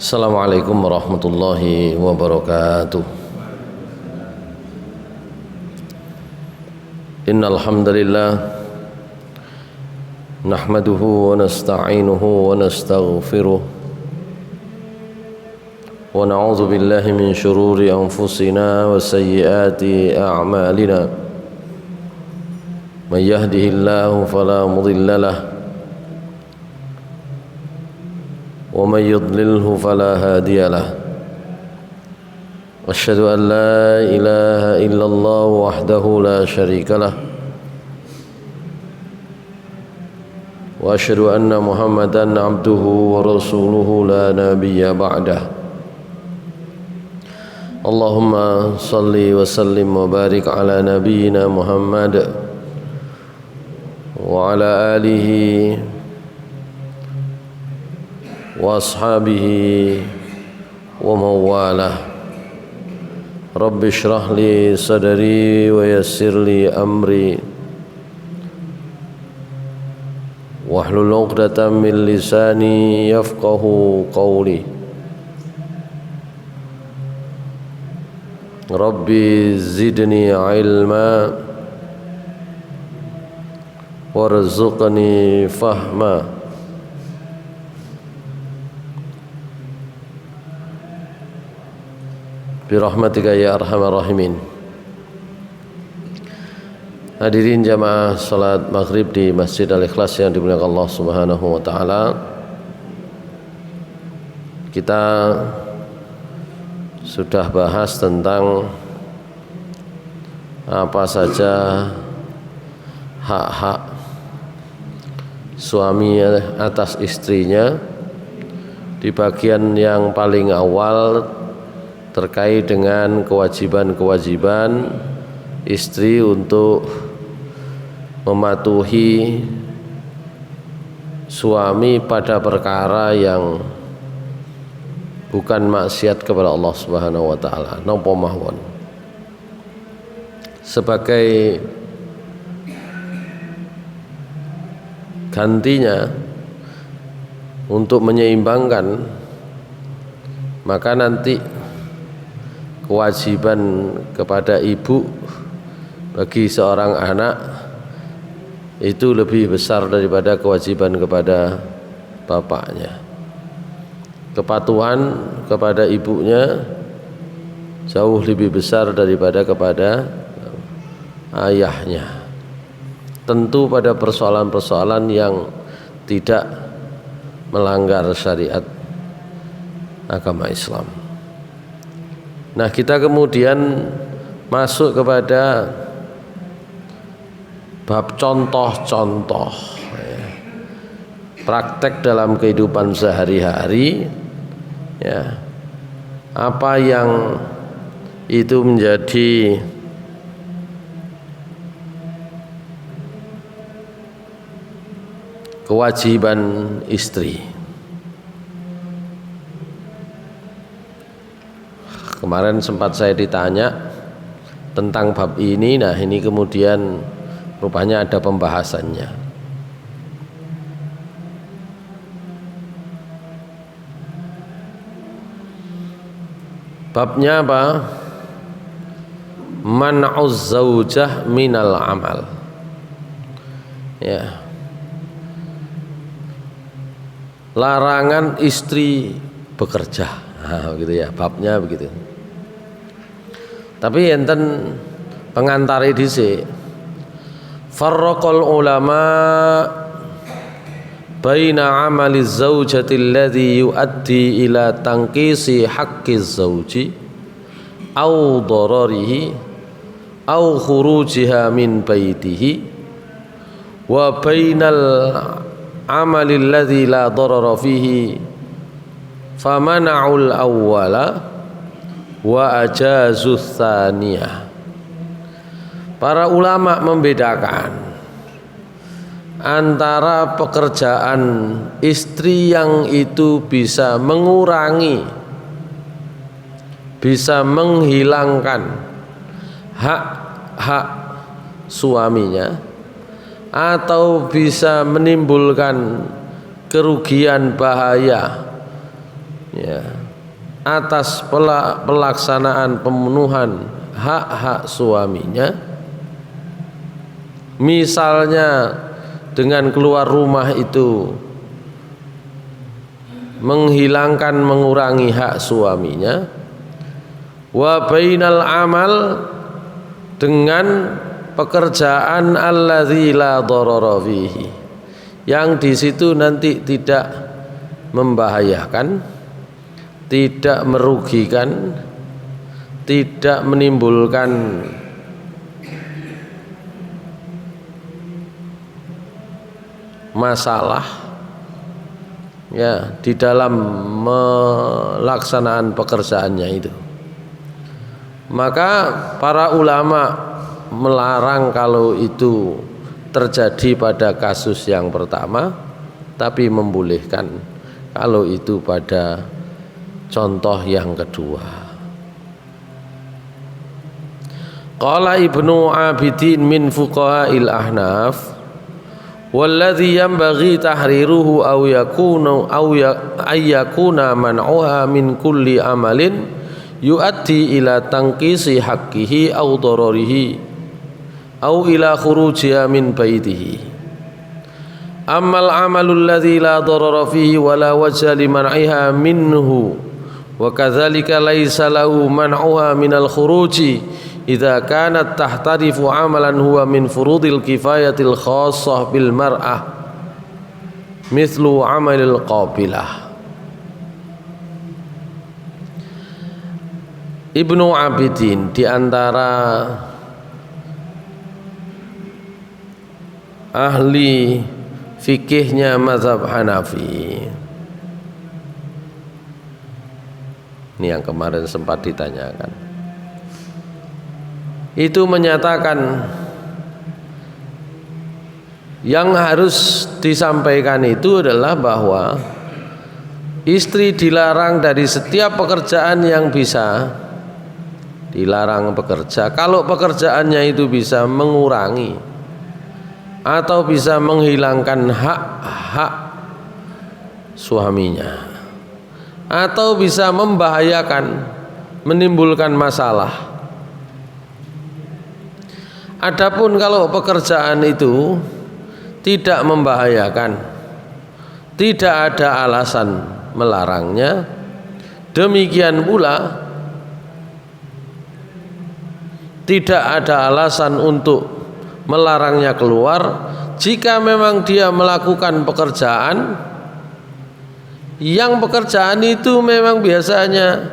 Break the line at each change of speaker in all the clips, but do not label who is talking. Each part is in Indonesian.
Assalamualaikum warahmatullahi wabarakatuh. Innal hamdalillah nahmaduhu wa nasta'inuhu wa nastaghfiruh wa na'udzu billahi min shururi anfusina wa sayyiati a'malina. May yahdihillahu fala mudilla lahu wa may yudlilhu fala hadiya lahu. Asyhadu an la ilaha illallah wahdahu la syarika lah wa asyhadu anna Muhammadan abduhu wa rasuluhu la nabiyya ba'dah. Allahumma salli wa sallim wa barik ala nabiyyina Muhammad wa ala alihi wa ashabihi wa mawalah. Rabbi shrah li sadri wa yassir li amri wahlul 'uqdatam min lisani yafqahu qawli. Rabbi zidni ilma warzuqni fahma. Birahmatika ya arhamar rahimin. Hadirin jamaah salat maghrib di Masjid Al-Ikhlas yang dimuliakan Allah Subhanahu wa taala. Kita sudah bahas tentang apa saja hak-hak suami atas istrinya. Di bagian yang paling awal terkait dengan kewajiban-kewajiban istri untuk mematuhi suami pada perkara yang bukan maksiat kepada Allah Subhanahu wa taala, napa mawon. Sebagai gantinya untuk menyeimbangkan, maka nanti kewajiban kepada ibu bagi seorang anak itu lebih besar daripada kewajiban kepada bapaknya. Kepatuhan kepada ibunya jauh lebih besar daripada kepada ayahnya. Tentu pada persoalan-persoalan yang tidak melanggar syariat agama Islam. Nah, kita kemudian masuk kepada bab contoh-contoh praktek dalam kehidupan sehari-hari, ya, apa yang itu menjadi kewajiban istri. Kemarin sempat saya ditanya tentang bab ini. Nah, ini kemudian rupanya ada pembahasannya. Babnya apa? Man'uz zaujah minal amal. Ya. Larangan istri bekerja. Nah, begitu ya, babnya begitu. Tapi enten pengantari dhisik. Farraqal ulama baina amali zaujati alladhi yuaddi ila tanqisi haqqi zauji au dararihi au khurujiha min baitihi wa bainal amali alladhi la darara fihi famana'ul awwala wa ajazuz tsaniyah. Para ulama membedakan antara pekerjaan istri yang itu bisa mengurangi, bisa menghilangkan hak-hak suaminya, atau bisa menimbulkan kerugian bahaya, ya, atas pelaksanaan pemenuhan hak-hak suaminya, misalnya dengan keluar rumah itu menghilangkan, mengurangi hak suaminya, wa bainal amal, dengan pekerjaan alladzi la dharara fihi, yang di situ nanti tidak membahayakan, tidak merugikan, tidak menimbulkan masalah ya di dalam melaksanaan pekerjaannya itu. Maka para ulama melarang kalau itu terjadi pada kasus yang pertama, tapi membolehkan kalau itu pada contoh yang kedua. Qala Ibnu Abidin min fuqaha'il Ahnaf, walladhi yanbaghi tahriruhu aw yakuna man'uha min kulli amalin yuaddi ila tanqisi haqqihi aw dararihi aw ila khurujiha min baitihi. Ammal amalul ladzi la darara fihi wa la wajha liman'iha minhu wa kadzalika laisa lahu man'uha minal khuruji idza kanat tahtarifu amalan huwa min furudil kifayatil khassah bil mar'ah mithlu amalil qabilah. Ibnu Abidin di antara ahli fikihnya mazhab Hanafi, ini yang kemarin sempat ditanyakan, itu menyatakan yang harus disampaikan itu adalah bahwa istri dilarang dari setiap pekerjaan yang bisa dilarang bekerja kalau pekerjaannya itu bisa mengurangi atau bisa menghilangkan hak-hak suaminya atau bisa membahayakan, menimbulkan masalah. Adapun kalau pekerjaan itu tidak membahayakan, tidak ada alasan melarangnya, demikian pula tidak ada alasan untuk melarangnya keluar jika memang dia melakukan pekerjaan yang pekerjaan itu memang biasanya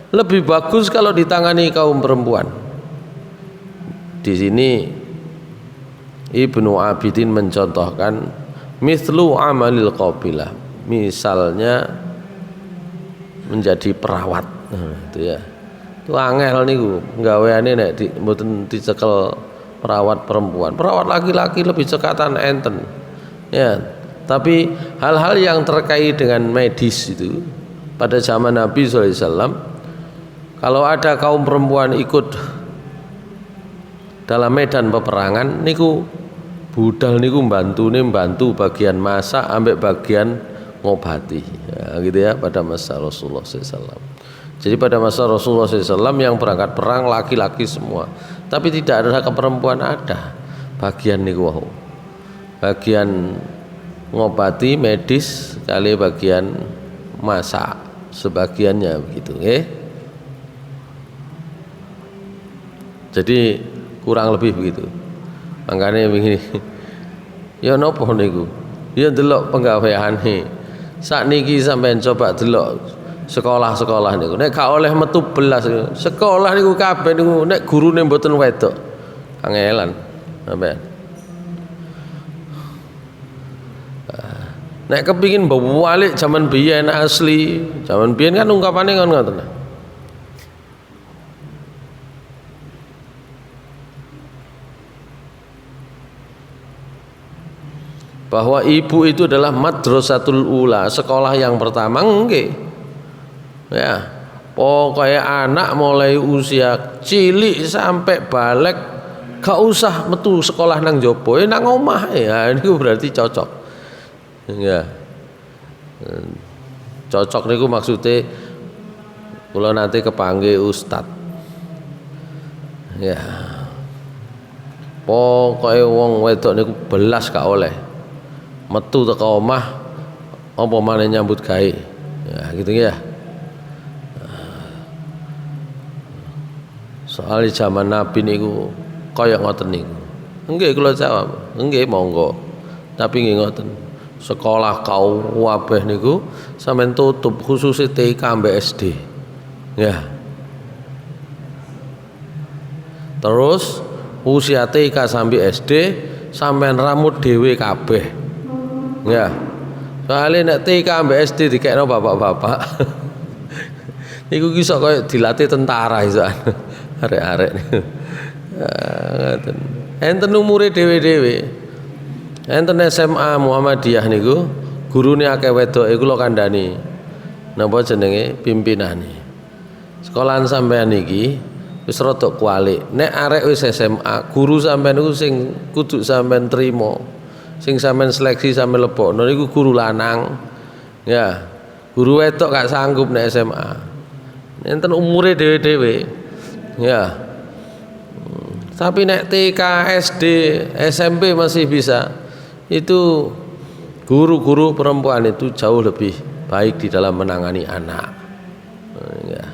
lebih bagus kalau ditangani kaum perempuan. Di sini Ibnu Abidin mencontohkan mithlu amalil qabilah, misalnya menjadi perawat. Itu ya. Itu angel niku gaweane nek mboten dicekel perawat perempuan. Perawat laki-laki lebih cekatan enten. Ya, tapi hal-hal yang terkait dengan medis itu pada zaman Nabi SAW, kalau ada kaum perempuan ikut dalam medan peperangan niku budal niku bantu bagian masak ambek bagian ngobati ya, gitu ya pada masa Rasulullah SAW. Jadi pada masa Rasulullah SAW yang berangkat perang laki-laki semua, tapi tidak ada perempuan, ada bagian niku bagian ngobati medis kali bagian masak sebagiannya begitu Jadi kurang lebih begitu. Makanya begini, ya nopo niku, ya delok penggaweane. Sakniki sampean coba delok sekolah-sekolah niku. Nek gak oleh metu belas sekolah niku kabeh niku nek gurune mboten wedok. Angelan sampean. Nek kepingin balik zaman biyen asli, zaman biyen kan ungkapane kan ngoten. Bahwa ibu itu adalah madrasatul ula, sekolah yang pertama nggih. Ya, pokoknya anak mulai usia cilik sampai balik gak usah metu sekolah nang jopo, nang omah ya, ini berarti cocok. Ya. Cocok niku maksudnya Kula nate kepanggih ustad. Ya. Pokoke wong wedok niku belas gak oleh metu teko omah apa maneh nyambut gawe. Ya gitu ya. Soal zaman Nabi niku kaya ngoten niku. Nggih kula jawab, nggih monggo. Tapi nggih ngoten. Sekolah kabeh niku sampean tutup khususnya TK mbek SD. Ya. Terus usia TK sampai SD sampean rambut dhewe kabeh. Ya. Soalnya nek TK mbek SD dikekno bapak-bapak. Iku iso koyo dilatih tentara iso. Arek-arek. Ngoten. Enten umure dhewe-dhewe. Enten SMA Muhammadiyah niku gurune akeh wedoke kula kandhani. Napa jenenge pimpinane. Sekolahan sampean iki wis rada kualik. Nek arek wis SMA, guru sampean niku sing kudu sampean trima. Sing sampean seleksi sampean lebokno niku guru lanang. Ya. Guru wedok gak sanggup nek SMA. Enten umure dhewe-dhewe. Ya. Tapi nek TK, SD, SMP masih bisa. Itu guru-guru perempuan itu jauh lebih baik di dalam menangani anak. Ya.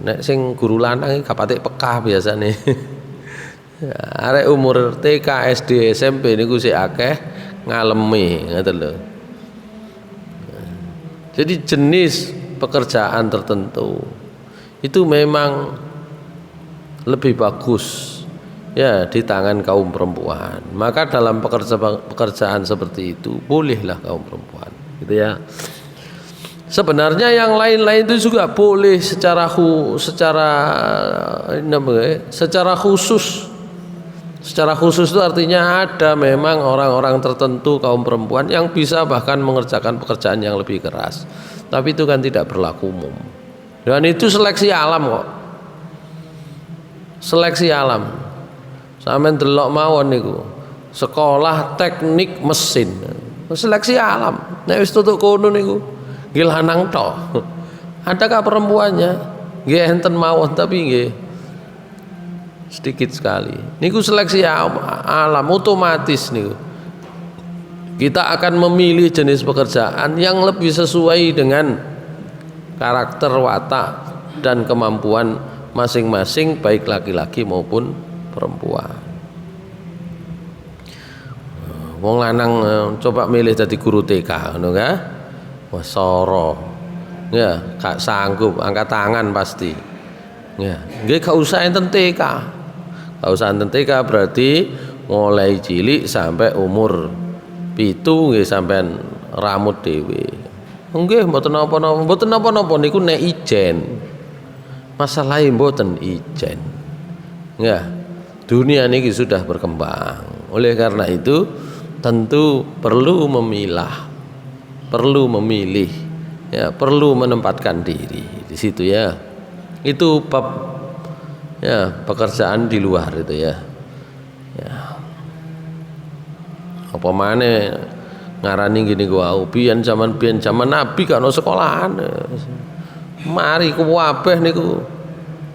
Nek sing guru lanang gak patek pekah biasane. Ya, arek umur TK, SD, SMP niku sik akeh ngalemi, ngoten lho. Jadi jenis pekerjaan tertentu itu memang lebih bagus ya di tangan kaum perempuan. Maka dalam pekerjaan seperti itu bolehlah kaum perempuan, gitu ya. Sebenarnya yang lain-lain itu juga boleh secara khusus. Secara khusus itu artinya ada memang orang-orang tertentu kaum perempuan yang bisa bahkan mengerjakan pekerjaan yang lebih keras. Tapi itu kan tidak berlaku umum. Dan itu seleksi alam kok. Seleksi alam. Sampeyan delok mawon niku. Sekolah teknik mesin. Seleksi alam. Nek wis tutuk kono niku nggih lanang tok. Adakah perempuannya? Nggih enten mawon tapi nggih sedikit sekali. Niku seleksi alam otomatis niku. Kita akan memilih jenis pekerjaan yang lebih sesuai dengan karakter watak dan kemampuan masing-masing baik laki-laki maupun perempuan. Wong lanang coba milih jadi guru TK ngono ka? Wah soro. Ya, gak sanggup angkat tangan pasti. Ya, nggih gak usah enten TK. Gak usah enten TK berarti mulai cilik sampai umur 7 nggih sampean rambut dhewe. Nggih mboten napa-napa niku nek ijen. Masalahe mboten ijen. Ya, dunia niki sudah berkembang. Oleh karena itu tentu perlu memilah, perlu memilih, ya, perlu menempatkan diri di situ ya. Itu bab ya pekerjaan di luar itu ya. Ya. Apa maneh ngarani gini gua biyen zaman Nabi gak ono sekolahan. Mari kuwabeh niku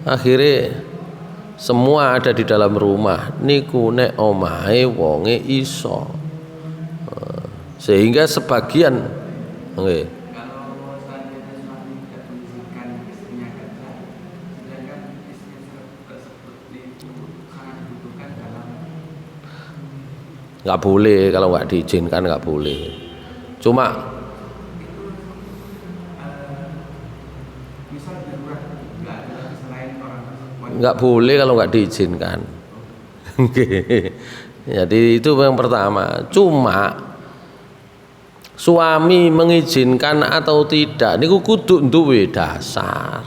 akhirnya semua ada di dalam rumah niku nek omahe wonge iso. Sehingga sebagian nggih nggak boleh, kalau nggak diizinkan nggak boleh. Cuma nggak boleh kalau nggak diizinkan. Jadi itu yang pertama. Cuma suami mengizinkan atau tidak niku kudu duwe dasar.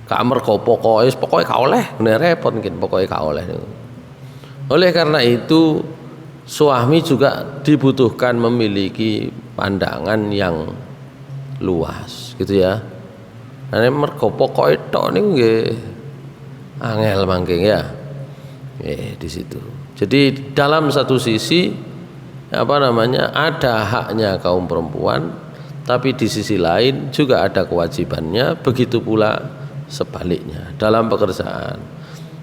Gak mergo pokoke gak oleh, bener repot mungkin pokoke gak oleh. Oleh karena itu suami juga dibutuhkan memiliki pandangan yang luas, gitu ya. Nah, mergo pokoke tok niku nggih angel mangke ya. Di situ. Jadi dalam satu sisi ada haknya kaum perempuan, tapi di sisi lain juga ada kewajibannya, begitu pula sebaliknya dalam pekerjaan.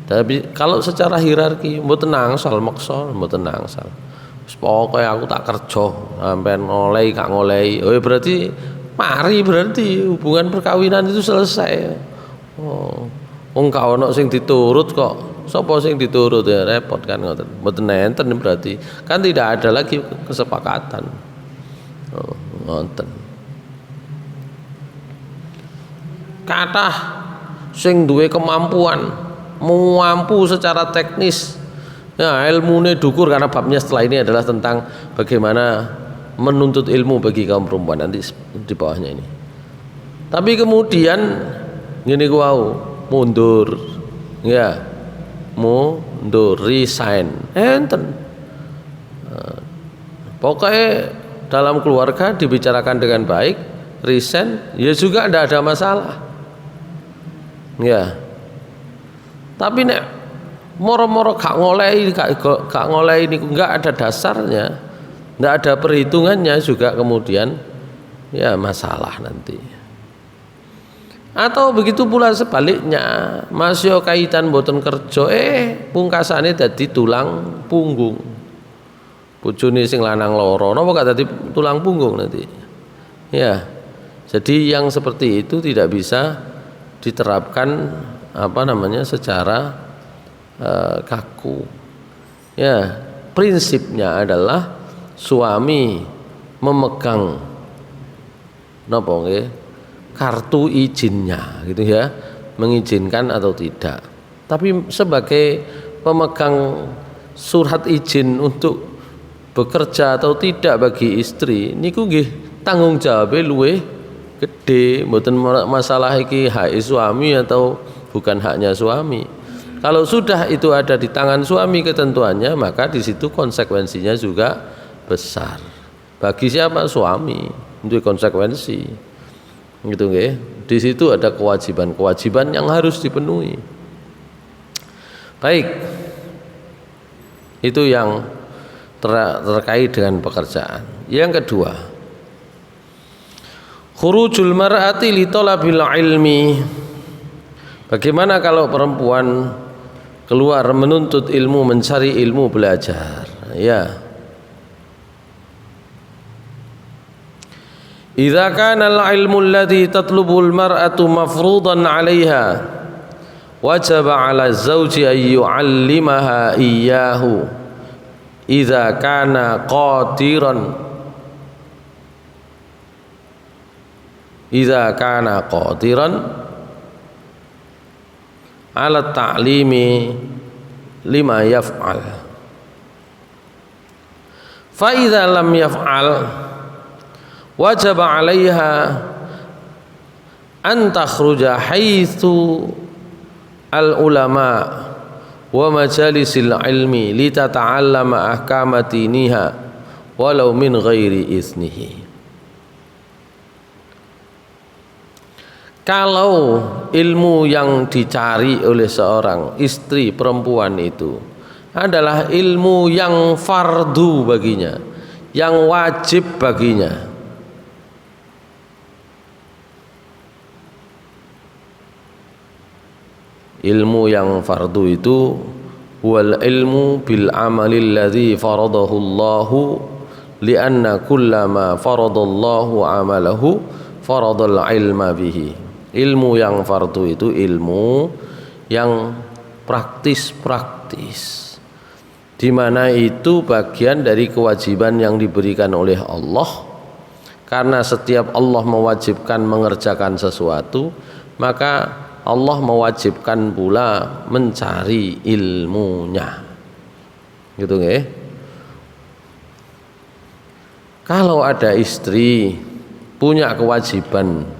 Tapi kalau secara hierarki mboten angsal maksa, mboten angsal. Pokoke aku tak kerja sampean ngolehi gak ngolehi. Oh berarti mari, berarti hubungan perkawinan itu selesai. Oh. Wong gak ono sing diturut kok. Sapa sing diturut ya repot kan ngoten. Mboten enten berarti. Kan tidak ada lagi kesepakatan. Oh, ngoten. Kathah sing duwe kemampuan, mampu secara teknis. Ya, ilmune dhukur, karena babnya setelah ini adalah tentang bagaimana menuntut ilmu bagi kaum perempuan nanti di bawahnya ini. Tapi kemudian ngene ku wau, mundur. Ya. Mundur, resign. Enten. Pokoknya dalam keluarga dibicarakan dengan baik, resign ya juga tidak ada masalah. Ya. Tapi nek moro-moro gak ngolehi niku enggak ada dasarnya, enggak ada perhitungannya juga, kemudian ya masalah nanti. Atau begitu pula sebaliknya, masih kaitan boten kerja pungkasane dadi tulang punggung. Bojone sing lanang loro napa gak dadi tulang punggung nanti. Ya. Jadi yang seperti itu tidak bisa diterapkan secara kaku. Ya, prinsipnya adalah suami memegang napa nggih kartu izinnya gitu ya, mengizinkan atau tidak. Tapi sebagai pemegang surat izin untuk bekerja atau tidak bagi istri niku nggih tanggung jawabnya luwih gede, mboten masalah iki hak suami atau bukan haknya suami. Kalau sudah itu ada di tangan suami ketentuannya, maka di situ konsekuensinya juga besar. Bagi siapa? Suami. Itu konsekuensi. Gitu nggih. Di situ ada kewajiban-kewajiban yang harus dipenuhi. Baik. Itu yang terkait dengan pekerjaan. Yang kedua, khurujul mar'ati li talabil ilmi. Bagaimana kalau perempuan keluar menuntut ilmu, mencari ilmu, belajar? Ya. Idza kana al-ilmu alladhi tatlubu al-mar'atu mafruḍan 'alayha wajaba 'ala az-zawji an yu'allimaha iyyahu idza kana qadiran ala ta'limi lima yaf'al. Fa idza lam yaf'al wajaba 'alaiha an takhruja haitsu al ulama wa majalisil ilmi litata'allama ahkama diniha walau min ghairi iznihi. Kalau ilmu yang dicari oleh seorang istri perempuan itu adalah ilmu yang fardu baginya, yang wajib baginya, ilmu yang fardu itu wal ilmu bil amalil ladzi faradahu Allahu lianna kullama faradallahu amalahu faradal ilma bihi. Ilmu yang fardu itu ilmu yang praktis-praktis, di mana itu bagian dari kewajiban yang diberikan oleh Allah. Karena setiap Allah mewajibkan mengerjakan sesuatu, maka Allah mewajibkan pula mencari ilmunya. Gitu nggih. Kalau ada istri punya kewajiban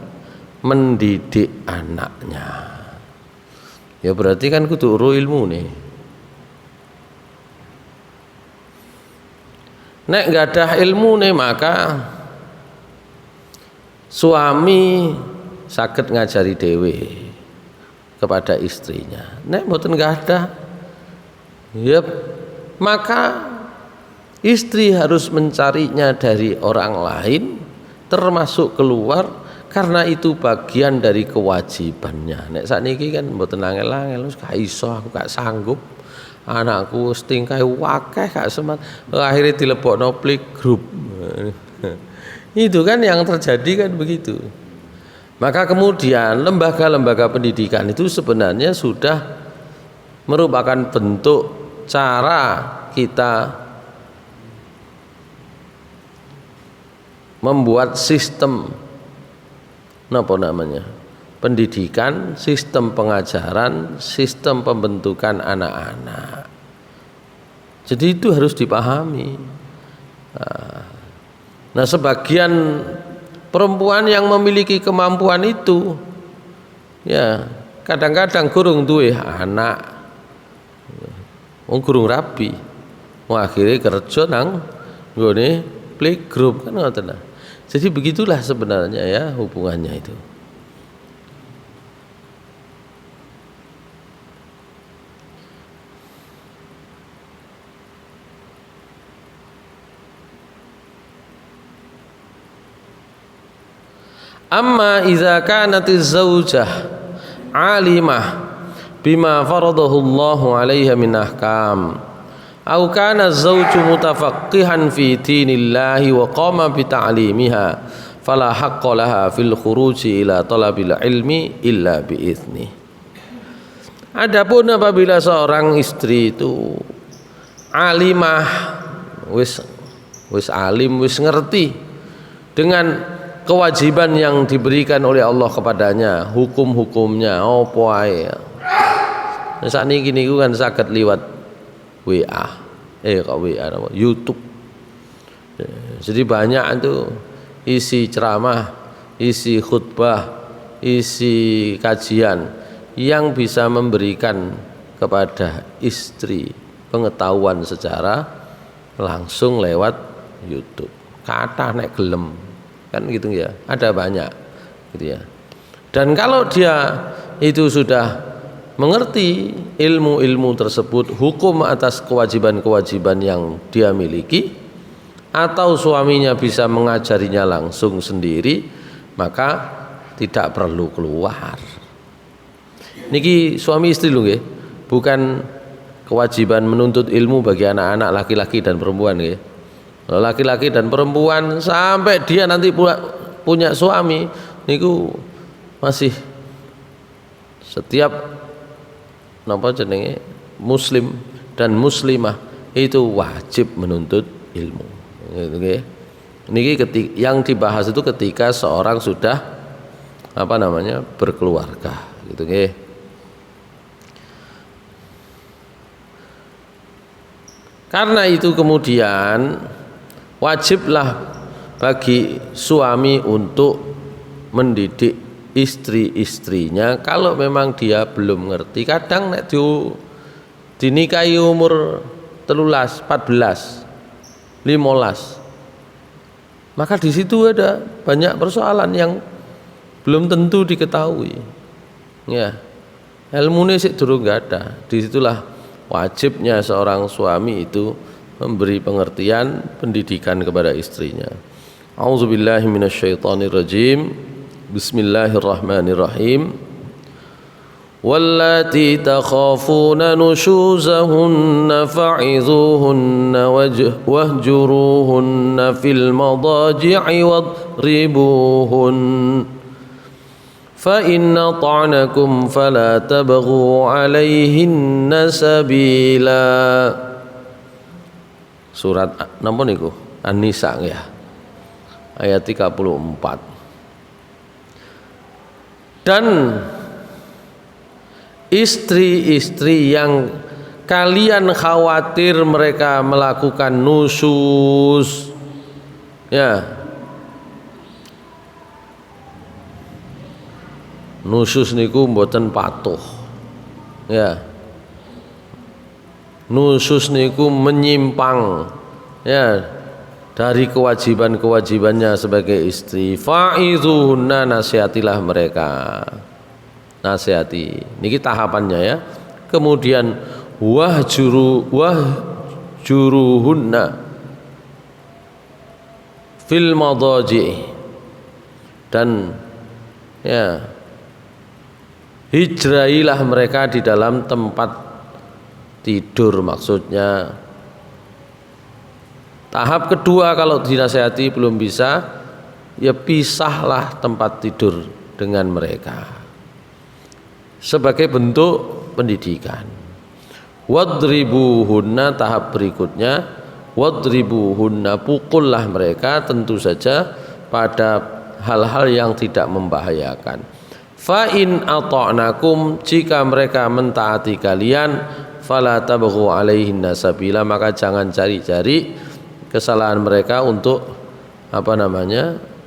mendidik anaknya, ya berarti kan kudu uru ilmu nih. Nek nggak ada ilmu nih, maka suami saged ngajari dewe kepada istrinya. Nek mboten nggak ada, ya maka istri harus mencarinya dari orang lain termasuk keluar karena itu bagian dari kewajibannya. Nek sakniki kan mboten angel-angel, wis gak iso, aku gak sanggup. Anakku wis tingkahe wakeh gak semat. Akhirnya dilebokno playgroup. Itu kan yang terjadi kan begitu. Maka kemudian lembaga-lembaga pendidikan itu sebenarnya sudah merupakan bentuk cara kita membuat sistem pendidikan, sistem pengajaran, sistem pembentukan anak-anak. Jadi itu harus dipahami. Nah, sebagian perempuan yang memiliki kemampuan itu, ya kadang-kadang gurung duwe anak, gurung rabi, akhirnya kerja nang nggone playgroup kan ngoten. Jadi begitulah sebenarnya ya hubungannya itu. Amma idza kanatiz zaujah alimah bima faradahu Allah 'alaiha min ahkam aw kana az-zawju mutafaqqihan fi dinillahi wa qama bi ta'limiha fala haqqa laha fil khuruji ila talabil ilmi illa bi idznih. Adapun apabila seorang istri itu alimah, wis alim, wis ngerti dengan kewajiban yang diberikan oleh Allah kepadanya, hukum-hukumnya apa ae. Sakniki niku kan saged liwat WA, YouTube. Jadi banyak itu isi ceramah, isi khutbah, isi kajian yang bisa memberikan kepada istri pengetahuan secara langsung lewat YouTube. Kata nek gelem kan gitu ya, ada banyak gitu ya. Dan kalau dia itu sudah mengerti ilmu-ilmu tersebut, hukum atas kewajiban-kewajiban yang dia miliki, atau suaminya bisa mengajarinya langsung sendiri, maka tidak perlu keluar. Niki suami istri lho nggih, bukan kewajiban menuntut ilmu bagi anak-anak laki-laki dan perempuan nggih. Laki-laki dan perempuan sampai dia nanti punya suami niku masih setiap muslim dan muslimah itu wajib menuntut ilmu. Niki yang dibahas itu ketika seorang sudah berkeluarga, gitu nggih. Karena itu kemudian wajiblah bagi suami untuk mendidik istri-istrinya kalau memang dia belum ngerti. Kadang nek dinikahi umur 13, 14, 15, maka di situ ada banyak persoalan yang belum tentu diketahui. Ya, ilmunya sik durung gak ada. Disitulah wajibnya seorang suami itu memberi pengertian pendidikan kepada istrinya. A'udzubillahi minasyaitonirrajim. Bismillahirrahmanirrahim. Wallati takhafuna nushuzahunna fa'idhuhunna wahjuruhunna fil madaji'i wadribuhun fa inna ta'nakum fala tabghu 'alaihinna sabila. Surat napa niku? An-Nisa ya. Ayat 34. Dan istri-istri yang kalian khawatir mereka melakukan nusyuz, ya, nusyuz niku mboten patuh, ya, nusyuz niku menyimpang, ya, dari kewajiban-kewajibannya sebagai istri. Fa'idhuhunna, nasihatilah mereka, nasihati. Niki tahapannya ya. Kemudian wahjuruhunna fil madaji', dan ya hijrahilah mereka di dalam tempat tidur. Maksudnya tahap kedua, kalau dinasihati belum bisa, ya pisahlah tempat tidur dengan mereka sebagai bentuk pendidikan. Wadribuhunna, tahap berikutnya, wadribuhunna, pukullah mereka, tentu saja pada hal-hal yang tidak membahayakan. Fa in ata'nakum, jika mereka mentaati kalian, fala tabghu alaihinna sabila, maka jangan cari-cari kesalahan mereka untuk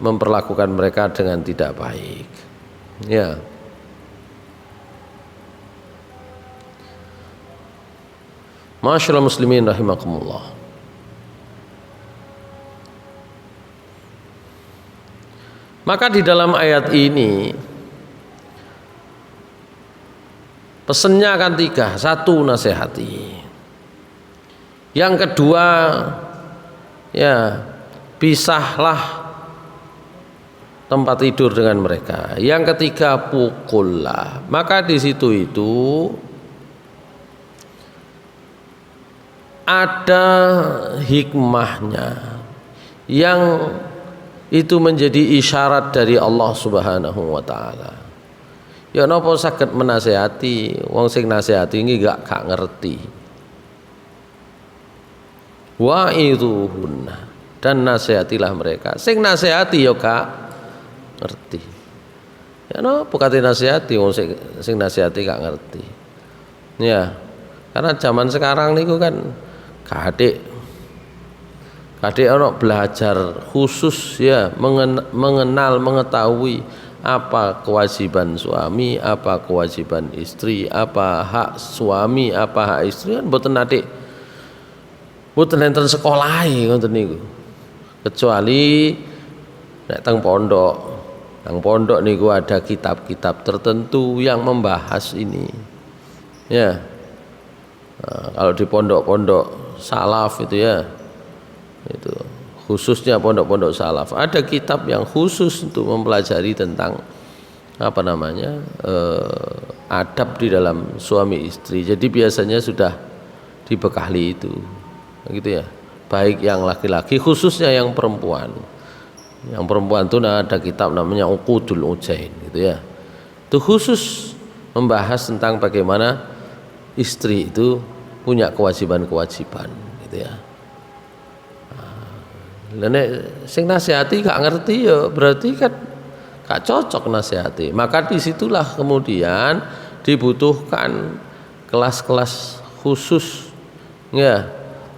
memperlakukan mereka dengan tidak baik. Ya. Masyaallah muslimin rahimakumullah. Maka di dalam ayat ini pesannya akan tiga. Satu, nasihati. Yang kedua, ya pisahlah tempat tidur dengan mereka. Yang ketiga, pukullah. Maka di situ itu ada hikmahnya yang itu menjadi isyarat dari Allah Subhanahu wa taala. Ya napa saged menasehati wong sing nasihati iki gak ngerti. Wa idzuhunna, dan nasihatilah mereka. Sing nasihati ya gak ngerti. Ya napa kate nasihati wong sing nasihati gak ngerti. Ya, karena zaman sekarang niku kan kadek orang belajar khusus ya mengenal mengetahui apa kewajiban suami, apa kewajiban istri, apa hak suami, apa hak istri, kan mboten nate mboten enten sekolahe ngoten niku. Kecuali nek teng pondok. Teng pondok niku ada kitab-kitab tertentu yang membahas ini. Ya. Nah, kalau di pondok-pondok salaf itu ya, itu khususnya pondok-pondok salaf ada kitab yang khusus untuk mempelajari tentang adab di dalam suami istri. Jadi biasanya sudah dibekali itu, gitu ya. Baik yang laki-laki, khususnya yang perempuan. Yang perempuan itu ada kitab namanya Uqudul Ujain, gitu ya. Itu khusus membahas tentang bagaimana istri itu punya kewajiban-kewajiban, gitu ya. Nek sing nasihati gak ngerti ya berarti kan gak cocok nasihati. Maka disitulah kemudian dibutuhkan kelas-kelas khusus. Ya,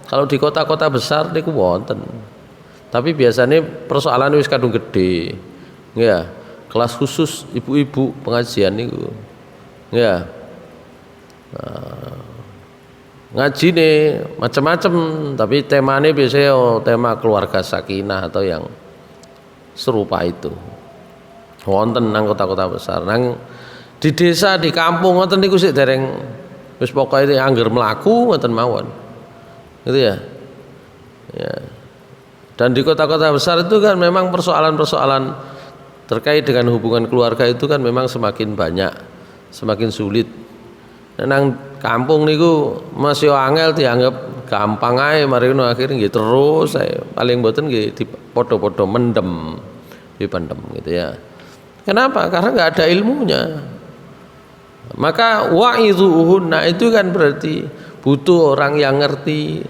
kalau di kota-kota besar niku wonten. Tapi biasanya persoalan wis kadung gede. Ya, kelas khusus ibu-ibu pengajian niku. Ya. Ngaji nih macam-macam, tapi temanya biasanya tema keluarga sakinah atau yang serupa itu. Wonten nang kota-kota besar, nang di desa di kampung ngoten niku sik dereng wis pokoke angger mlaku ngoten mawon. Gitu ya. Ya. Dan di kota-kota besar itu kan memang persoalan-persoalan terkait dengan hubungan keluarga itu kan memang semakin banyak, semakin sulit. Nang kampung niku masih angel dianggap gampang ae, mari ngono akhire nggih terus saya paling mboten nggih dipodo-podo mendem, dipendem gitu ya. Kenapa? Karena nggak ada ilmunya. Maka wa'idzuhunna itu kan berarti butuh orang yang ngerti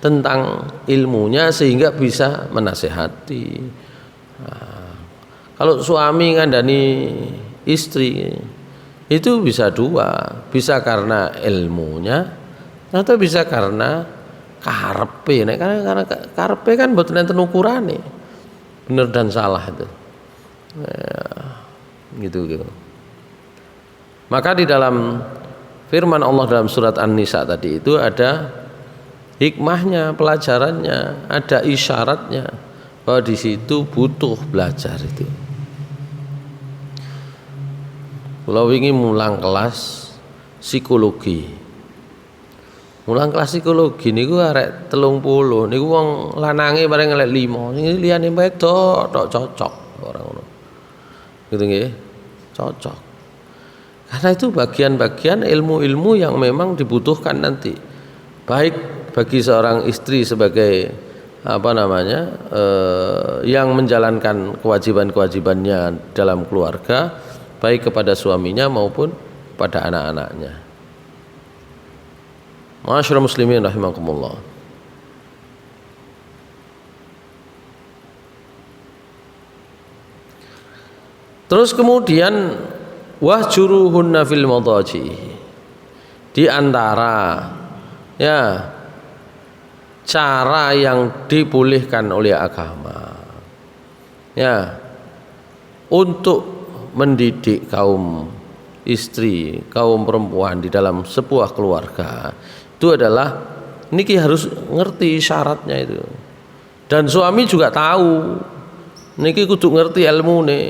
tentang ilmunya sehingga bisa menasehati. Nah, kalau suami ngandani istri itu bisa dua, bisa karena ilmunya atau bisa karena karepe. Nek karena karepe kan mboten enten ukurane. Bener dan salah itu. Ya, gitu. Maka di dalam firman Allah dalam surat An-Nisa tadi itu ada hikmahnya, pelajarannya, ada isyaratnya bahwa di situ butuh belajar itu. Kalau wingi mulang kelas psikologi. Mulang kelas psikologi niku arek 30, niku wong lanange bareng ngelek 5. Sing liyane wedok tok cocok orang ngono. gitu nggih. Cocok. Karena itu bagian-bagian ilmu-ilmu yang memang dibutuhkan nanti. Baik bagi seorang istri sebagai yang menjalankan kewajiban-kewajibannya dalam keluarga, baik kepada suaminya maupun pada anak-anaknya. Ma'asyiral muslimin rahimakumullah. Terus kemudian wahjuruhunna fil madaji, di antara cara yang dibolehkan oleh agama untuk mendidik kaum istri, kaum perempuan di dalam sebuah keluarga itu adalah niki harus ngerti syaratnya itu, dan suami juga tahu niki kudu ngerti ilmu nih.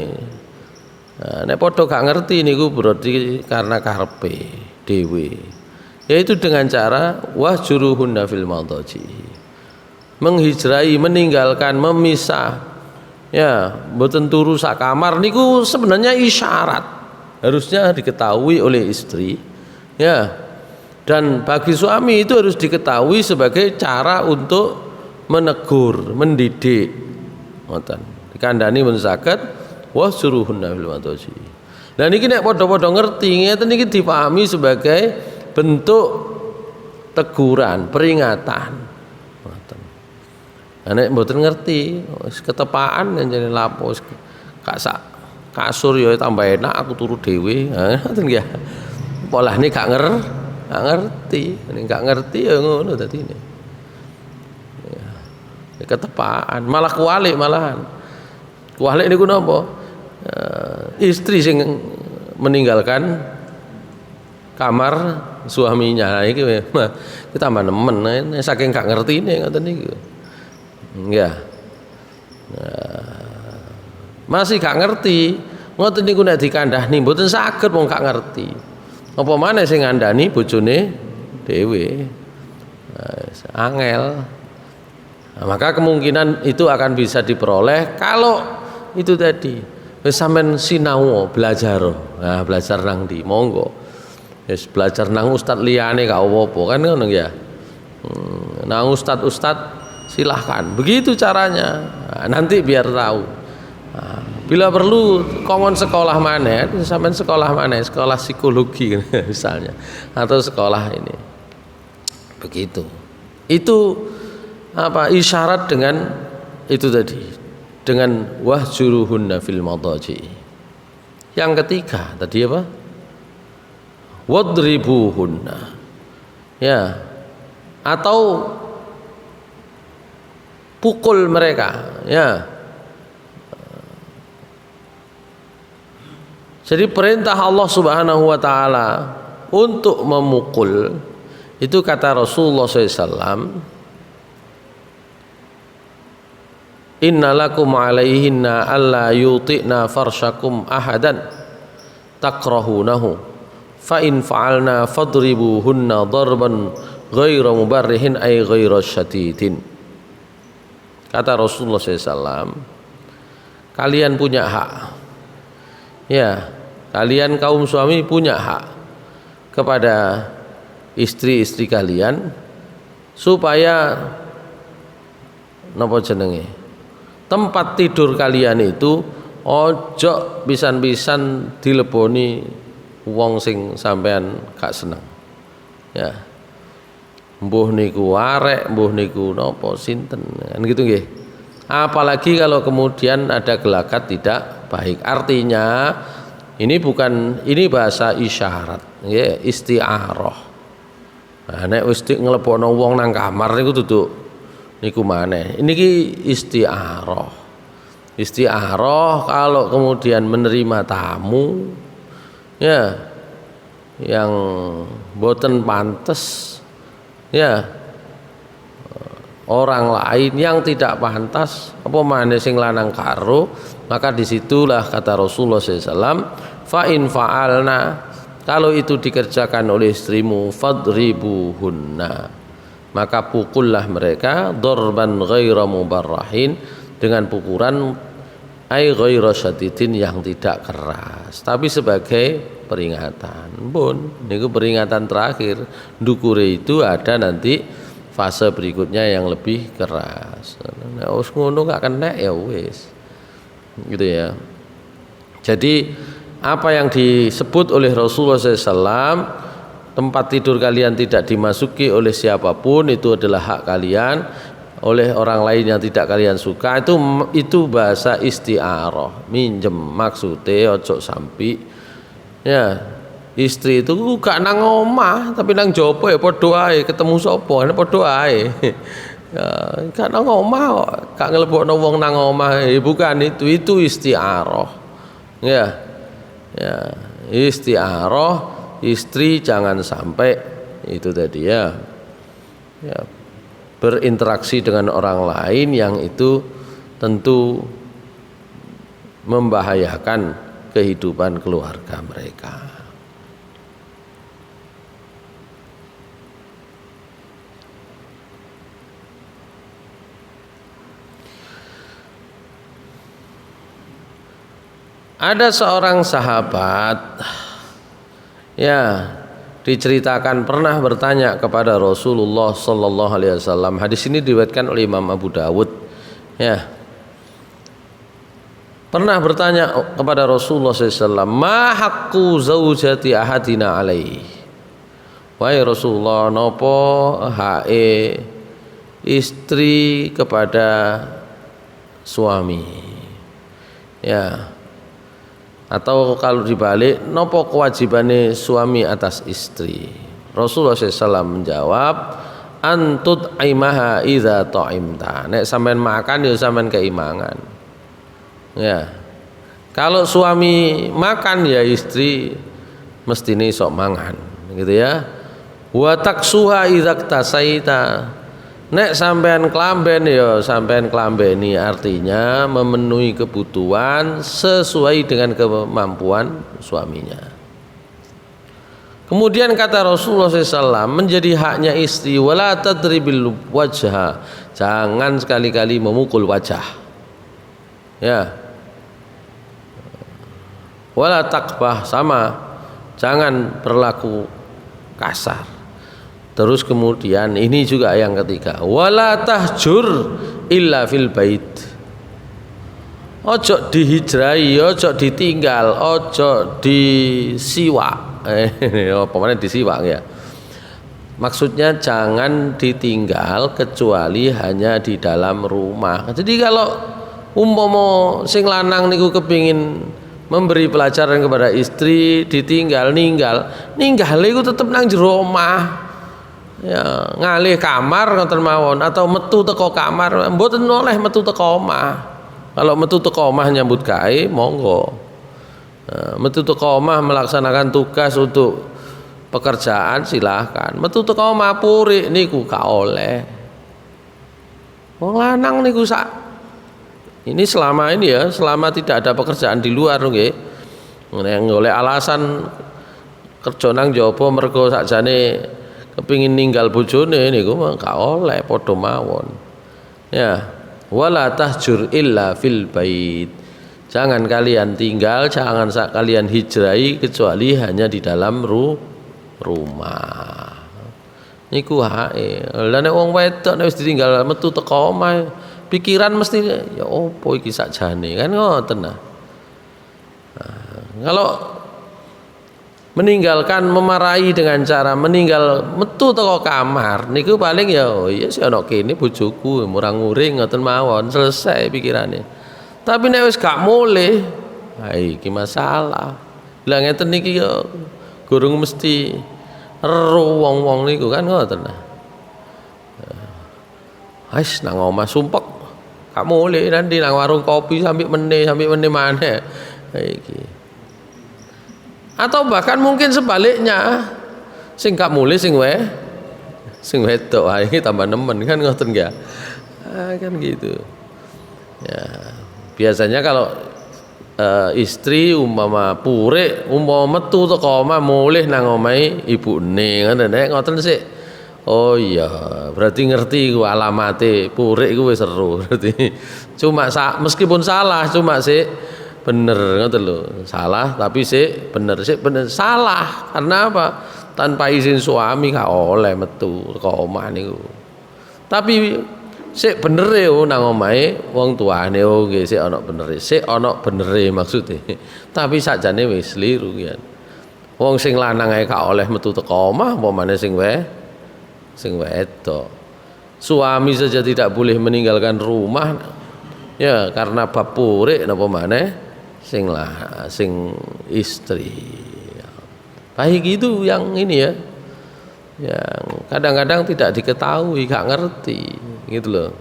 Nek padha gak ngerti niku berarti karena karepe dhewe, yaitu dengan cara wahjuruhunna fil madaji, menghijrai, meninggalkan, memisah, mboten turu sak kamar niku sebenarnya isyarat harusnya diketahui oleh istri, dan bagi suami itu harus diketahui sebagai cara untuk menegur, mendidik, ngoten dikandani men saged wahjuruhunna fil madaji. Lah niki nek padha-padha ngerti ngeten niki dipahami sebagai bentuk teguran, peringatan. Ngoten. Lah nek mboten ngerti, wis ketepaan jenenge lapo wis gak sak kasur ya tambah enak aku turu dhewe. Ngoten nggih. Polane gak ngerti, nek gak ngerti ya ngono dadine. Ya ketepaan, malah kualik malahan. Kualik niku napa? Istri sing meninggalkan kamar suaminya iki tambah nemen saking gak ngertine ngoten niku. Masih gak ngerti ngoten niku nek dikandhani mboten saged wong gak ngerti. Apa maneh sing ngandani bojone dhewe. Angel. Nah, maka kemungkinan itu akan bisa diperoleh kalau itu tadi wis sampean sinau belajar. Nah, belajar nang ndi? Monggo. Wis belajar nang ustad liyane gak apa-apa kan ngono ya. Nang ustad silahkan. Begitu caranya. Nah, nanti biar tahu. Nah, bila perlu kongon sekolah mana, sampean sekolah mana? Sekolah psikologi misalnya atau sekolah ini. Begitu. Itu isyarat dengan itu tadi. Dengan wahjuruhunna fil madaji. Yang ketiga tadi apa? Wadribuhunna. Atau pukul mereka, Jadi perintah Allah Subhanahu wa taala untuk memukul itu kata Rasulullah SAW, inna lakum alaihinna alla yuti'na farshakum ahadan takrahunahu fa in fa'alna fadribuhunna darban ghaira mubarrihin ay ghaira syadidin. Kata Rasulullah SAW, kalian punya hak, kalian kaum suami punya hak kepada istri-istri kalian supaya napa jenenge tempat tidur kalian itu ojo pisan-pisan dileboni wong sing sampean gak seneng. Mbuh niku arek, mbuh niku napa sinten, kan gitu nggih. Apalagi kalau kemudian ada gelagat tidak baik. Artinya ini bahasa isyarat, nggih, isti'arah. Nah, nek wis nglebokno wong nang kamar niku duduk niku maneh. Niki isti'arah. Isti'arah kalau kemudian menerima tamu yang boten pantes, orang lain yang tidak pantas, apa maneh sing lanang karo, maka disitulah kata Rasulullah SAW, fa in fa'alna, kalau itu dikerjakan oleh istrimu, fadribuhunna, maka pukullah mereka, dorban ghaira mubarrahin, dengan pukulan ai ghairu syadidin, yang tidak keras, tapi sebagai peringatan. Pun niku peringatan terakhir. Ndukure itu ada nanti fase berikutnya yang lebih keras. Nek wis ngono gak kena ya wis. Gitu ya. Jadi apa yang disebut oleh Rasulullah SAW, tempat tidur kalian tidak dimasuki oleh siapapun, itu adalah hak kalian, oleh orang lain yang tidak kalian suka, itu bahasa isti'arah, minjem, maksudnya ojo sampai ya istri itu gak nang omah tapi nang jopo ya podo ae, ketemu sapa podo ae. Ya, gak nang omah kok, gak nglebokno wong nang omah, bukan itu isti'arah. Ya, isti'arah, istri jangan sampai itu tadi ya berinteraksi dengan orang lain yang itu tentu membahayakan kehidupan keluarga mereka. Ada seorang sahabat ya diceritakan pernah bertanya kepada Rasulullah sallallahu alaihi wasallam. Hadis ini diriwayatkan oleh Imam Abu Dawud. Ya. Pernah bertanya kepada Rasulullah sallallahu alaihi wasallam, "Ma haqqu zaujati ahadina alaihi?" Wahai Rasulullah, napa hae istri kepada suami? Ya. Atau kalau dibalik, nopo kewajibane suami atas istri? Rasulullah SAW menjawab, antut aimaha idza ta'imta. Nek sampean makan ya sampean keimangan. Ya. Kalau suami makan ya istri mestine sok mangan, gitu ya. Wa taksuha idza tasaita. Nek sampean klamben ya sampean klambeni, artinya memenuhi kebutuhan sesuai dengan kemampuan suaminya. Kemudian kata Rasulullah SAW, menjadi haknya istri, wala tadribil wajha, jangan sekali-kali memukul wajah. Ya. Wala takbah, sama, jangan berlaku kasar. Terus kemudian ini juga yang ketiga, wala tahjur illa fil bait. Ojo dihijrai, ojo ditinggal, ojo disiwak. Apa mana disiwak ya? Maksudnya jangan ditinggal kecuali hanya di dalam rumah. Jadi kalau umpama sing lanang niku kepingin memberi pelajaran kepada istri, ditinggal ninggal iku tetep nang jero omah. Ya, ngalih kamar ngoten mawon atau metu teko kamar, mboten oleh metu teko omah. Kalau metu teko omah nyambut gawe monggo. Metu teko omah melaksanakan tugas untuk pekerjaan silahkan. Metu teko omah purik niku gak oleh. Wong lanang niku ini selama ini ya, selama tidak ada pekerjaan di luar nggih. Nek golek alasan kerja nang jaba mergo sakjane kepingin ninggal bojone niku gak oleh, padha mawon. Ya, wala tahjur illa fil bait. Jangan kalian tinggal, jangan kalian hijrai kecuali hanya di dalam rumah. Niku hae. Lah nek wong wedok nek wis ditinggal metu teko omah, pikiran mesti ya opo iki sakjane, kan ngoten nah. Kalau meninggalkan, memarahi dengan cara meninggal metu teko kamar niku paling ya iya sih ana kene bojoku murang-muring ngoten mawon, selesai pikirane. Tapi nek wis gak mulih, ha iki masalah. Lah ngeten niki ya gurung mesti ero wong-wong niku kan ngoten nah. Wis nang omah sumpek gak mulih, nanti nang warung kopi sampai meneh maneh. Ha iki. Atau bahkan mungkin sebaliknya, sing gak mulih sing wedok iki tambah nemen kan ngoten ya. Kan gitu. Ya, biasanya kalau istri umpama purik, umpama metu teko omah mulih nang omahe ibune ngoten nek ngoten sik Oh iya, berarti ngerti ku alamate purik ku wis seru berarti. Cuma meskipun salah cuma sih bener ngoten lho. Salah tapi sih bener salah. Karena apa? Tanpa izin suami gak oleh metu teko omah niku. Tapi sik benere nang omahe wong tuane nggih sik ana benere. Sik ana benere maksude. Tapi sakjane wis kliru ya. Wong sing lanang ae gak oleh metu teko omah apa maneh sing wedok. Suami saja tidak boleh meninggalkan rumah ya karena bab purik napa maneh sing istri. Baik itu yang ini ya. Yang kadang-kadang tidak diketahui, gak ngerti gitu loh.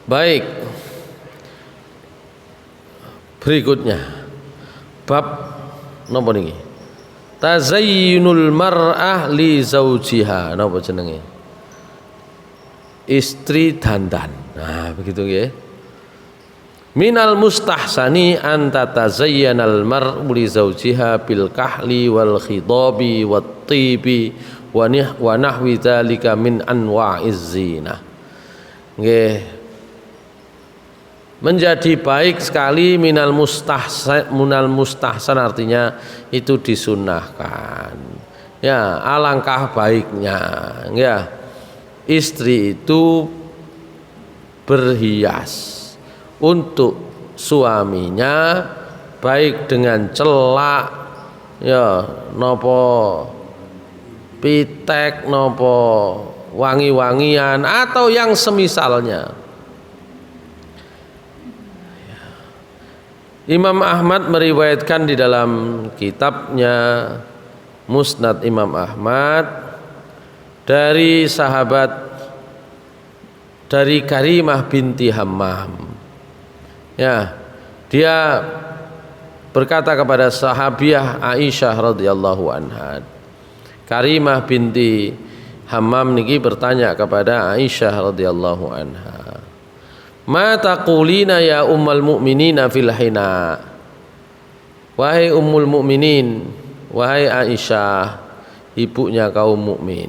Baik, berikutnya bab napa niki? Tazayyunul mar'ah li zaujiha, napa jenenge? Istri dandan. Nah, begitu nggih. Minal mustahsani an tatazayyanal mar'u li zaujiha bil kahli wal khidabi wat tibi wa nahwi dzalika min anwa'iz zinah. Nggih. Menjadi baik sekali minal mustahsan artinya itu disunahkan. Ya, alangkah baiknya ya istri itu berhias untuk suaminya baik dengan celak ya nopo pitek nopo wangi-wangian atau yang semisalnya. Imam Ahmad meriwayatkan di dalam kitabnya Musnad Imam Ahmad dari sahabat dari Karimah binti Hammam. Ya, dia berkata kepada sahabiah Aisyah radhiyallahu anha. Karimah binti Hammam niki bertanya kepada Aisyah radhiyallahu anha. Ma taqulina ya ummul mukminina fil hina. Wahai ummul mukminin, wahai Aisyah, ibunya kaum mukmin.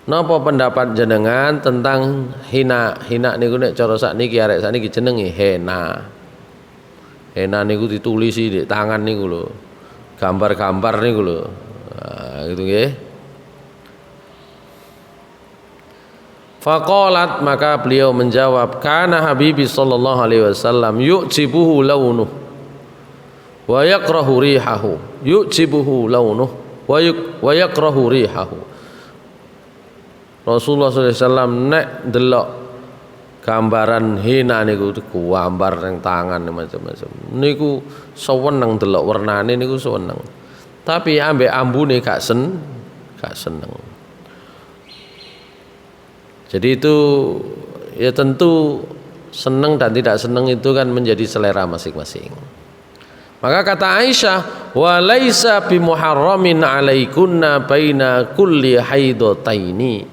Napa pendapat jenengan tentang hina? Hina niku nek cara sakniki arek sakniki jenenge hena. Hena niku ditulisi di tangan niku lho. Gambar-gambar niku lho. Nah, gitu nggih. Faqalat, maka beliau menjawab, kana Habibi sallallahu alaihi wasallam yu'jibuhu launuh wa yakrahu rihahu. Yu'jibuhu launuh wa yakrahu rihahu. Rasulullah sallallahu alaihi wasallam nek delok gambaran hina niku gambar ning tangan macam-macam. Niku seneng delok warnane niku seneng. Tapi ambek ambune gak seneng. Jadi itu ya tentu senang dan tidak senang itu kan menjadi selera masing-masing. Maka kata Aisyah, wa laisa bi muharramin alaikunna baina kulli haidataini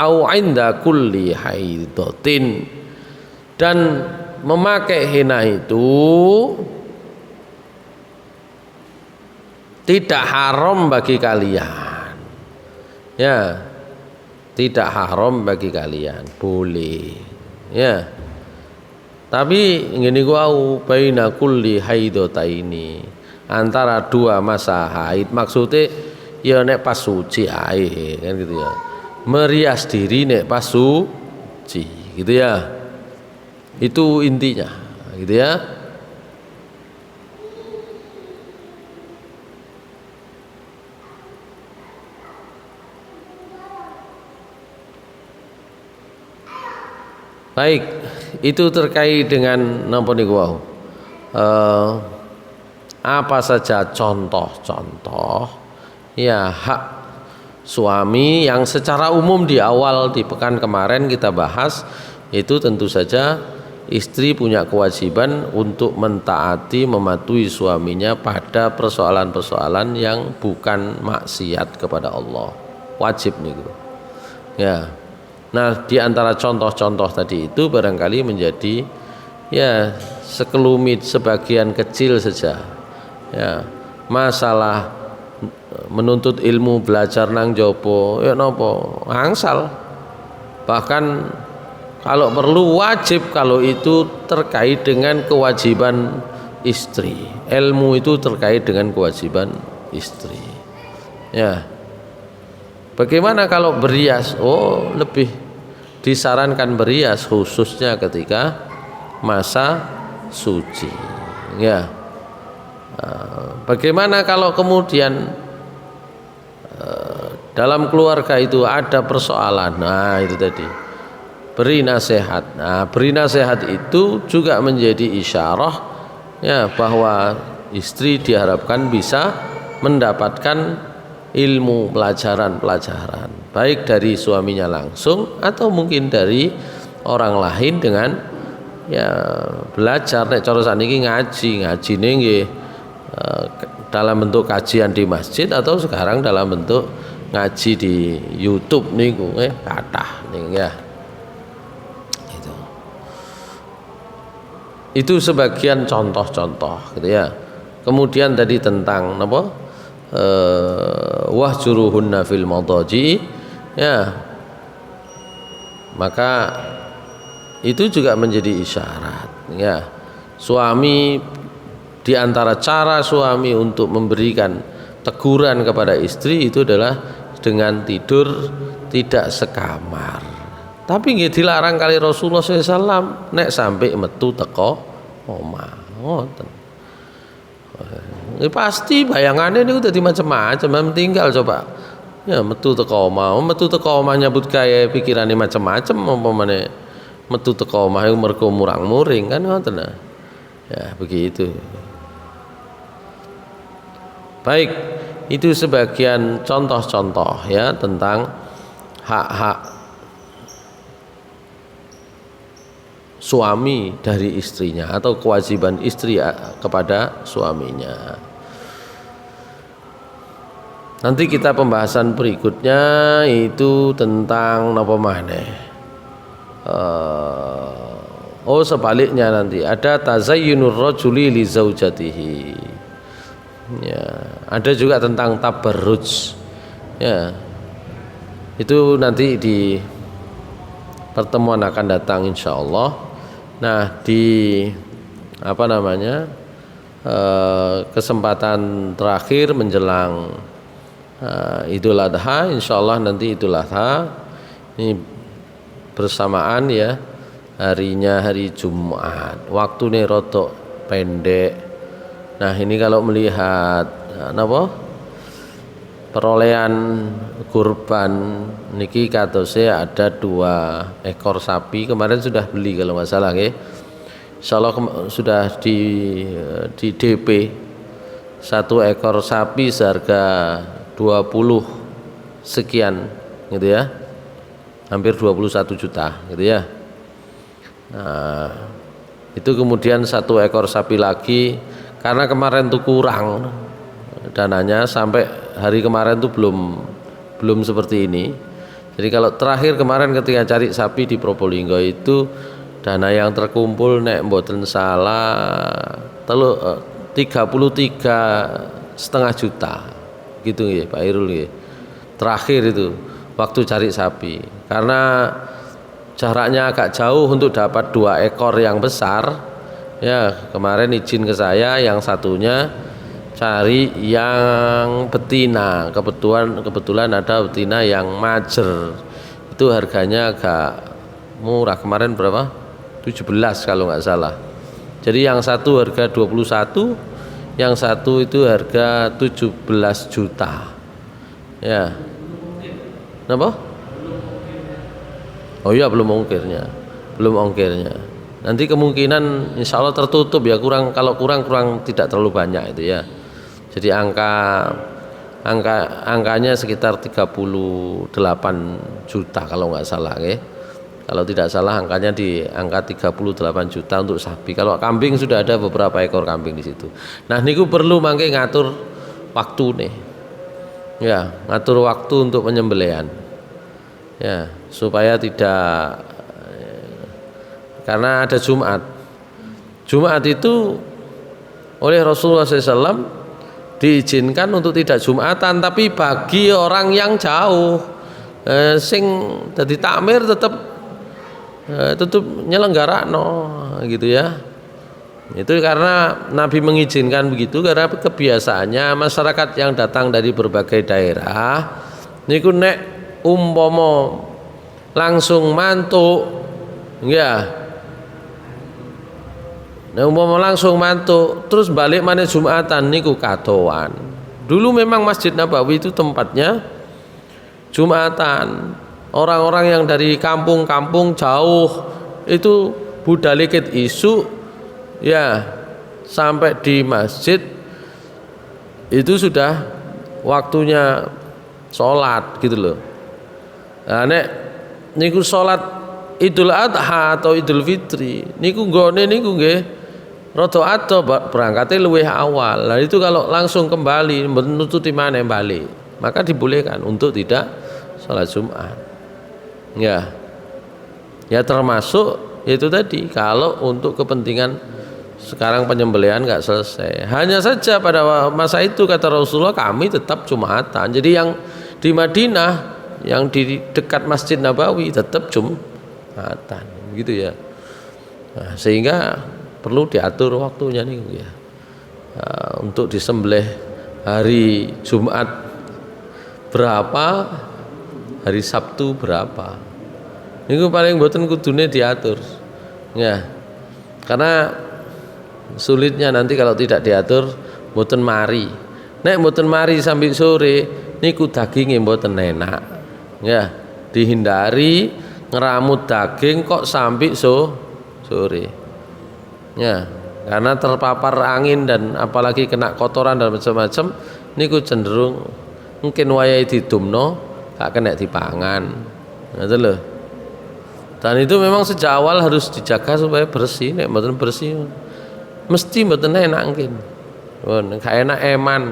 au inda kulli haidatin. Dan memakai henna itu tidak haram bagi kalian. Ya. Tidak haram bagi kalian, boleh ya. Tapi ngene ku au baina kulli haidataini, antara dua masa haid, maksudnya ya nek pas suci ae kan gitu ya. Merias diri nek pas suci gitu ya. Itu intinya gitu ya. Baik, itu terkait dengan napa niku wau. Apa saja contoh-contoh ya hak suami yang secara umum di awal di pekan kemarin kita bahas, itu tentu saja istri punya kewajiban untuk mentaati, mematuhi suaminya pada persoalan-persoalan yang bukan maksiat kepada Allah. Wajib niku. Ya. Nah, di antara contoh-contoh tadi itu barangkali menjadi ya sekelumit sebagian kecil saja. Ya, masalah menuntut ilmu belajar nang jopo ya nopo angsal. Bahkan kalau perlu wajib kalau itu terkait dengan kewajiban istri. Ilmu itu terkait dengan kewajiban istri. Ya. Bagaimana kalau berias? Oh, lebih disarankan berias khususnya ketika masa suci. Ya. Bagaimana kalau kemudian dalam keluarga itu ada persoalan? Nah, itu tadi. Beri nasihat. Nah, beri nasihat itu juga menjadi isyarah ya bahwa istri diharapkan bisa mendapatkan ilmu pelajaran baik dari suaminya langsung atau mungkin dari orang lain dengan ya belajar nek cara saniki ngaji nggih dalam bentuk kajian di masjid atau sekarang dalam bentuk ngaji di YouTube niku kathah ning ya. Itu sebagian contoh-contoh gitu ya. Kemudian tadi tentang apa? Wahjuruhunna fil madaji ya, maka itu juga menjadi isyarat ya. Suami, di antara cara suami untuk memberikan teguran kepada istri itu adalah dengan tidur tidak sekamar. Tapi nggih dilarang kali Rasulullah SAW nek sampai metu teko omah. Ngoten. Pasti bayangannya ini udah macam-macam, tinggal coba ya metu teko omah nyambut gawe pikirane macam-macam apa meneh metu teko omah iku mergo murang-muring kan ngoten. Ya begitu. Baik, itu sebagian contoh-contoh ya tentang hak-hak suami dari istrinya atau kewajiban istri kepada suaminya. Nanti kita pembahasan berikutnya itu tentang napa maneh. Sebaliknya nanti ada tazayyunur rajuli li zaujatihi. Ya, ada juga tentang tabarruj. Ya. Itu nanti di pertemuan akan datang insyaallah. Nah, di apa namanya? Kesempatan terakhir menjelang Idul Adha, insyaallah nanti Idul Adha ini bersamaan ya, harinya hari Jumat, waktunya rodok pendek. Nah ini kalau melihat perolehan kurban niki katosnya ada 2 ekor sapi, kemarin sudah beli kalau nggak salah ya. Insyaallah sudah di DP 1 ekor sapi seharga 20 sekian gitu ya, hampir 21 juta gitu ya. Nah, itu kemudian 1 ekor sapi lagi karena kemarin tuh kurang dananya, sampai hari kemarin tuh belum seperti ini. Jadi kalau terakhir kemarin ketika cari sapi di Probolinggo itu dana yang terkumpul nek mboten salah 33,5 juta gitu ya Pak Irul ya. Terakhir itu waktu cari sapi, karena jaraknya agak jauh untuk dapat 2 ekor yang besar ya, kemarin izin ke saya yang satunya cari yang betina, kebetulan ada betina yang majer, itu harganya agak murah, kemarin berapa? 17 kalau nggak salah. Jadi yang satu harga 21, yang satu itu harga 17 juta ya. Kenapa? Oh iya, belum ongkirnya. Nanti kemungkinan insya Allah tertutup ya, kalau kurang tidak terlalu banyak itu ya. Jadi angkanya sekitar 38 juta kalau nggak salah ya. Kalau tidak salah angkanya di angka 38 juta untuk sapi. Kalau kambing sudah ada beberapa ekor kambing di situ. Nah niku perlu mangke ngatur waktu nih. Ya, ngatur waktu untuk penyembelihan. Ya, supaya tidak, karena ada Jumat. Jumat itu oleh Rasulullah SAW diizinkan untuk tidak Jumatan, tapi bagi orang yang jauh sing dadi takmir tetap nyelenggarakno gitu ya. Itu karena Nabi mengizinkan begitu karena kebiasaannya masyarakat yang datang dari berbagai daerah niku nek umpama langsung mantuk ya, nek umpama langsung mantuk terus balik mana Jumatan niku katoan. Dulu memang Masjid Nabawi itu tempatnya Jumatan. Orang-orang yang dari kampung-kampung jauh itu budal dikit isu ya sampai di masjid itu sudah waktunya sholat gitu loh. Nah, nek niku sholat Idul Adha atau Idul Fitri niku nggone niku nggih rada ado berangkatnya luwih awal. Nah itu kalau langsung kembali menututi mana balik, maka dibolehkan untuk tidak sholat Jumat. Ya, ya termasuk itu tadi kalau untuk kepentingan sekarang penyembelihan nggak selesai. Hanya saja pada masa itu kata Rasulullah kami tetap Jumatan. Jadi yang di Madinah yang di dekat Masjid Nabawi tetap Jumatan gitu ya. Nah, sehingga perlu diatur waktunya nih ya. Untuk disembelih hari Jumat berapa, hari Sabtu berapa. Niku paling mboten kudune diatur. Ya. Karena sulitnya nanti kalau tidak diatur mboten mari. Nek mboten mari sampai sore niku dagingnya mboten enak. Ya, dihindari ngeramut daging kok sampai sore. Ya, karena terpapar angin dan apalagi kena kotoran dan macam-macam niku cenderung mungkin wayahe didumno gak kena dipangan. Ngoten lho. Dan itu memang sejak awal harus dijaga supaya bersih. Nek mboten bersih mesti mboten enak mungkin. Gak enak eman.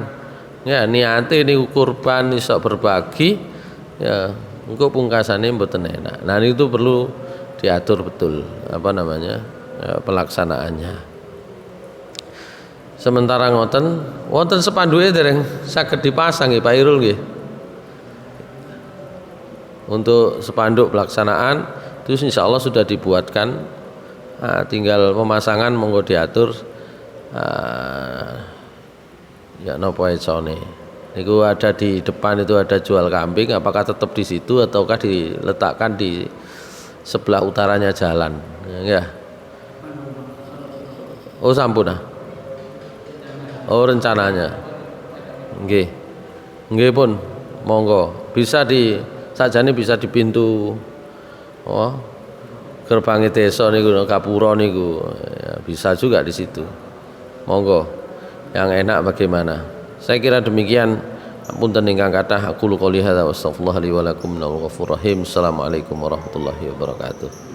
Ya niate niku kurban iso berbagi ya engko pungkasane mboten enak. Nah itu perlu diatur betul apa namanya ya, pelaksanaannya. Sementara ngoten wonten sepanduke dereng saged dipasang nggih Pak Irul nggih. Untuk spanduk pelaksanaan itu insyaallah sudah dibuatkan. Nah, tinggal pemasangan monggo diatur ya napa econe. Niku ada di depan itu ada jual kambing, apakah tetap di situ ataukah diletakkan di sebelah utaranya jalan? Ya. Oh sampun ah. Oh rencananya. Nggih. Nggih pun monggo. Bisa di sajane bisa di pintu gerbang desa niku Gapura niku. Ya, bisa juga di situ. Monggo. Yang enak bagaimana? Saya kira demikian. Punten ingkang kathah aku qouli hadza wa astaghfirullah li wa lakum innahu ghafurur rahim. Assalamualaikum warahmatullahi wabarakatuh.